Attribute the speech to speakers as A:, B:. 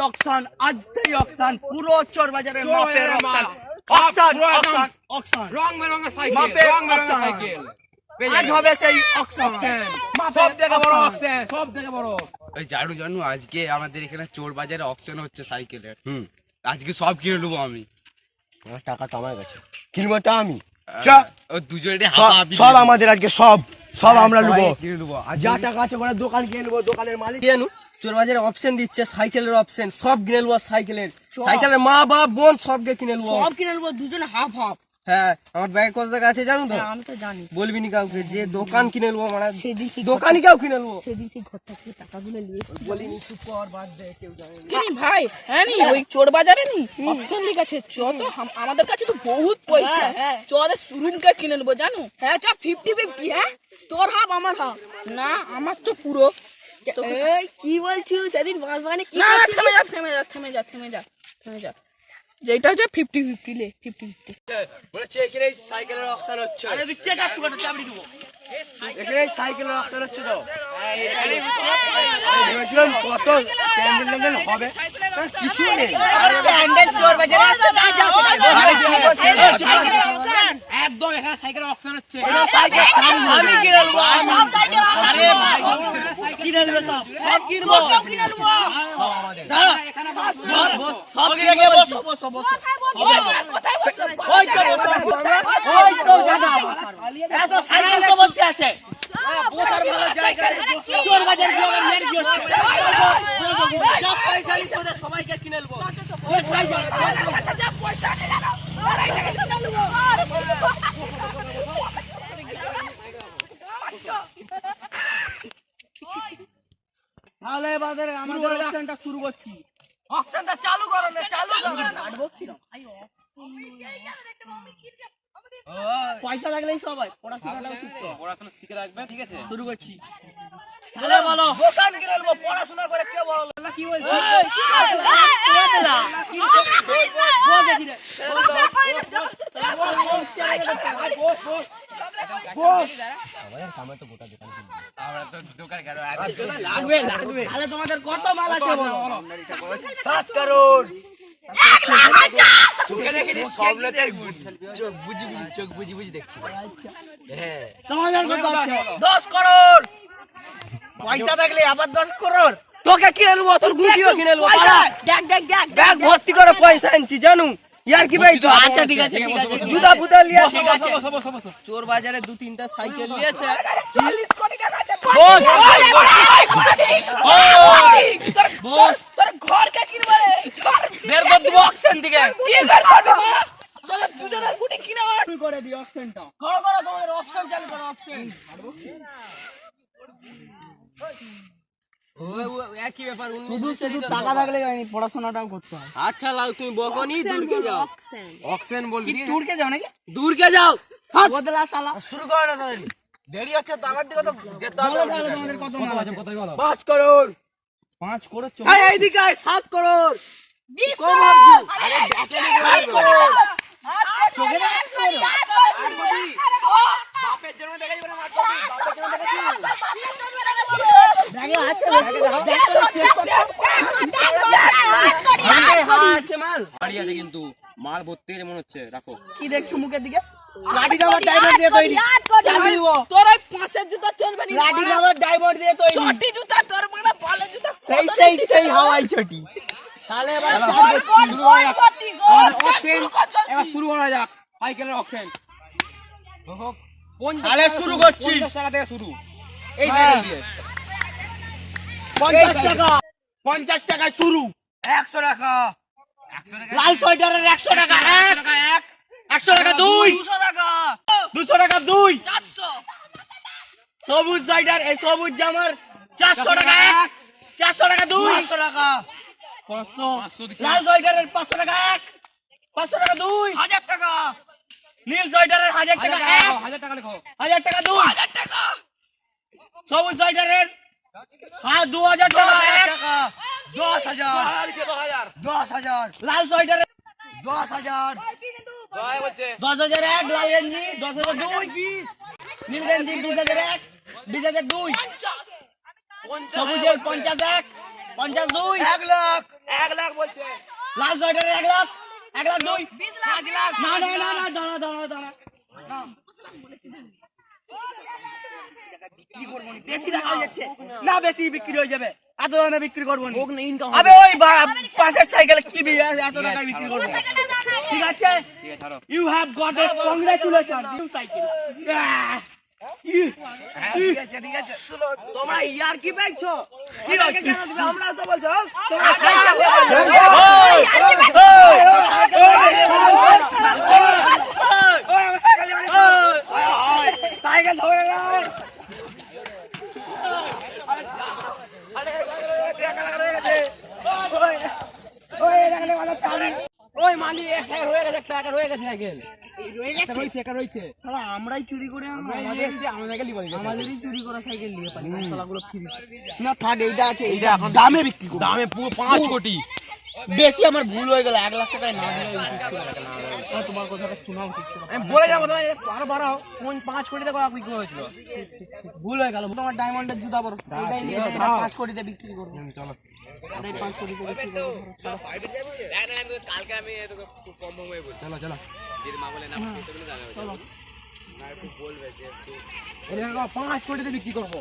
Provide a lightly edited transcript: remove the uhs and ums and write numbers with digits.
A: Auction, আজ সেই auction, পুরো চোর বাজারের মাপের অকশন, অকশন অকশন অকশন,
B: রং বেরঙের সাইকেল,
A: মাপের
B: রং বেরঙের
A: অকশন।
B: সাইকেল
A: আজ হবে সেই অকশন,
B: সব থেকে বড় অকশন, সব থেকে বড়।
C: ওই জানু আজকে আমাদের এখানে চোর বাজারে অকশন হচ্ছে সাইকেলের। আজকে সব কিনে নেবো আমি।
D: আমার টাকা তো আমার কাছে, কিনবো তো আমি।
C: ও দুজনে
D: সব আমাদের আজকে, সব আমরা নেবো।
C: কিনে নেবো
D: যা টাকা আছে ওরা দোকান কিনে নেবো, দোকানের মালিক জানু চোর বাজারে অপশন দিচ্ছে, সাইকেলের অপশন, সব কিনে নেবো। সাইকেলের মা বাপ বোন সবকে কিনে নেবো,
E: সব কিনে নেবো, দুজনে হাফ হাফ।
D: হ্যাঁ আমার ব্যাগ কত টাকা আছে জানো তো?
E: আমি তো জানি।
D: বলবি নি কাউকে, যে দোকান কিনে নেবো, মানে
E: সেদিন
D: দোকানই কেউ কিনে নেবো।
E: সেদিন সেই ঘর থেকে টাকাগুলো নিয়ে
D: বলিনি, চুপ কর, বাদ দে, কেউ জানে না।
E: কি ভাই, হ্যাঁ নি ওই চোর বাজারে নি অপশন লিখা আছে, চ তো আমাদের কাছে তো বহুত পয়সা, চ ওদের শোরুমকে কিনে নেবো জানো। হ্যাঁ চ 50-50, হ্যাঁ তোর হাফ আমার হাফ। না আমার তো পুরো। এই কি বলছিস, সেদিন বাঁশবাগানে কি করছিস? থেমে যা যেটা হচ্ছে 50-50 লে, 50-50
D: বলেছে এখানে সাইকেলের অপশন হচ্ছে।
A: আরে তুই চেক আছো কেন, চাবড়ি দেবো।
D: এখানে সাইকেলের অপশন হচ্ছে তো। ভেবেছিলাম কত প্যান্ডেল হবে, কিছু নেই।
A: আরে প্যান্ডেল চোর বাজারে আসছে, যা
B: একদম এখানে সাইকেলের অকশন হচ্ছে।
A: আমি কিনে নেবো, আরে ভাই কিনে নেবে, সব কিনবো,
E: কিনে নেবো।
A: দাঁড়া সব কিনে নেবো, বসো
E: কোথায় বসছো?
A: ওই তো ওই তো জায়গা, এত সাইকেল তো বসে আছে, বসার ভালো জায়গা নেই। চোর বাজার কি আবার মেরে দিয়েছে,
D: সব পয়সা নিয়ে তোদের সবাইকে কিনে নেবো।
A: ওই সাইকেল
E: আচ্ছা পয়সা আছে জানো, আরে টাকা কিনে নেবো।
A: তাহলে এবারে আমাদের অপশনটা শুরু করছি। অপশনটা চালু করো না, চালু করো না, আটবছি না। পয়সা লাগলেই সবাই পড়াশোনাটাও শিখতো,
B: পড়াশোনা শিখে রাখবে, ঠিক আছে?
A: শুরু করছি। তাহলে বলো,
D: দোকান কিনে নেবো, পড়াশোনা করে কে বড় লোক?
B: কি বলছিস?
C: আমরা তো দোকান কেন
A: লাগবে তাহলে তোমাদের কত মাল আছে বলো?
D: 7 করোড়।
C: চোখে দেখিনি সব লোকের গুণ, চোখ বুঝি দেখছি। হ্যাঁ
A: তোমাদের কত আছে?
D: 10 করোড়।
A: পয়সা থাকলে আবার 10 করোড়।
D: তোকে কিনে নেবো, তোর গুটিও কিনে নেবো।
E: দেখ
D: ব্যাগ ভর্তি করে পয়সা আনছি জানু। ইয়ার কি ভাই?
A: আচ্ছা ঠিক আছে,
D: জুতা ফুতা লিয়া
A: ঠিক আছে।
D: চোর বাজারে 2-3টা সাইকেল নিয়েছে।
E: 40 কোটি টাকা আছে।
A: বস
E: তোর ঘর কে কিনবে রে?
A: বের করে দেবো অকশন থেকে,
E: কি বের করবে মা? তোদের দুজনের গুটি কিনে আন।
A: শুরু করে দিই অকশনটা।
D: করো তোমাদের অপশন চালু করো, অপশন। একই ব্যাপার,
A: শুধু টাকা থাকলে হয়নি, পড়াশোনাটাও করতে হয়।
D: আচ্ছা লাউ তুমি বকনি, দূরকে যাও।
B: অকশন বলবি?
A: টুরকে যাও নাকি?
D: দূরকে যাও।
A: বদলা সালা।
D: শুরু করো না তাড়াতাড়ি, দেরি হচ্ছে তো, আমার দিকে তো যেতে
A: বলো
D: হবে।
A: তাহলে তোমাদের কত মাল আছে?
B: কতই বলো?
D: 5 করোড়।
A: 5 করোড়।
D: এই এইদিকে আয়, 7 করোড়।
E: 20
D: কম
E: করোড়।
D: ভাবছি।
E: আরে
D: দেখে নি, 8 করোড়।
E: চোখে দেখ
B: বাপের জন্য দেখাই করে মার করবি, বাপের জন্য দেখাই।
A: ব্যাগে আছে, দেখ করে চেক করতে। হ্যাঁ আছে মাল।
B: বাড়ি আছে কিন্তু মাল ভর্তি আছে মনে হচ্ছে, রাখো।
A: কি দেখছো মুখের দিকে? লাঠিটা আমার ডাইভার দিয়ে তৈরি, চাবি দিব।
E: তোর ওই 5 জুতা চলবে না।
A: লাঠিটা আমার ডাইভার দিয়ে তৈরি,
E: চটি জুতা তোর মানে ভালো জুতা।
A: সেই হাওয়াই চটি। তাহলে এবার
B: এবার শুরু করা যাক সাইকেলের অকশন।
A: তাহলে শুরু করছি।
B: 50 টাকা থেকে শুরু, এই
A: হ্যাঁ।
B: সাইকেল দিয়ে।
A: 50 টাকা, 50 টাকায় শুরু।
D: 100 টাকা।
A: লাল সোয়েটারের 100 টাকা এক, 100 টাকা 2,
D: 200 টাকা।
A: 200 টাকা 2।
E: 400
A: সবুজ সোয়েটার, এই সবুজ জামার 400 টাকা এক, 400 টাকা 2,
D: 500 টাকা।
A: 500। লাল সোয়েটারের 500 টাকা এক, 500 টাকা 2।
D: 1000 টাকা।
A: নীল সোয়েটারের 1000 টাকা এক,
B: 1000 টাকা লেখো।
A: 1000 টাকা 2।
E: 1000 টাকা।
A: সবুজ সোয়েটারের 2000 টাকা
D: 10,000
A: এক,
D: টাকা। 10,000। 10,000।
A: লাল সোয়েটারের
D: 10,000।
B: দয় বলছে
A: 10,000 এক, লাল গেঞ্জি 10,000 2, নীল গেঞ্জি 20,000 এক, 20,000 2,
E: 50
A: সবুজের 50 এক, 52
D: 1 লাখ।
A: 1 লাখ বলছে লাস্ট অর্ডার 1 লাখ 1 লাখ 2 5 লাখ না না না না দাঁড়া বিক্রি করব না বেশি টাকা হয়ে যাচ্ছে না বেশি বিক্রি হয়ে যাবে এত দামে বিক্রি করব না আবে ওই পাশের সাইকেল কি এত টাকায় বিক্রি করব ঠিক আছে
B: ঠিক আছে ছাড়ো
A: you have got a congratulation new cycle
D: ঠিক আছে তোমরা ইয়ার কি পাইছো কি আগে কেন দিবে আমরা তো বলছো তোমরা সাইকেল সাইকেল ধরে না
B: ওই মালি একটা রয়ে গেছে একটা রয়ে গেছে সাইকেল রয়েছে একটা রয়েছে
D: আমরাই চুরি করে আমাদেরই চুরি করা সাইকেল নিয়ে পারি শালাগুলো ফ্রি না থাক এইটা আছে এইটা দামে বিক্রি করব
B: দামে পুরো 5 কোটি
A: বেশি আমার ভুল হয়ে গেল 1 লাখ টাকায় না দিলে উচিত ছিল তোমার কথাটা শোনা উচিত ছিল
B: আমি বলে যাবো তোমায় আরো বাড়াও 5 কোটি টাকা বিক্রি হয়েছিল
A: ভুল হয়ে গেল তোমার ডায়মন্ডের জুতা পরো এটাই নিয়ে 5 কোটিতে বিক্রি করব
B: চলো
A: এটাই 5 কোটিতে বিক্রি করব
B: চলো চলো
A: চলো
B: 5 কোটিতে বিক্রি করবো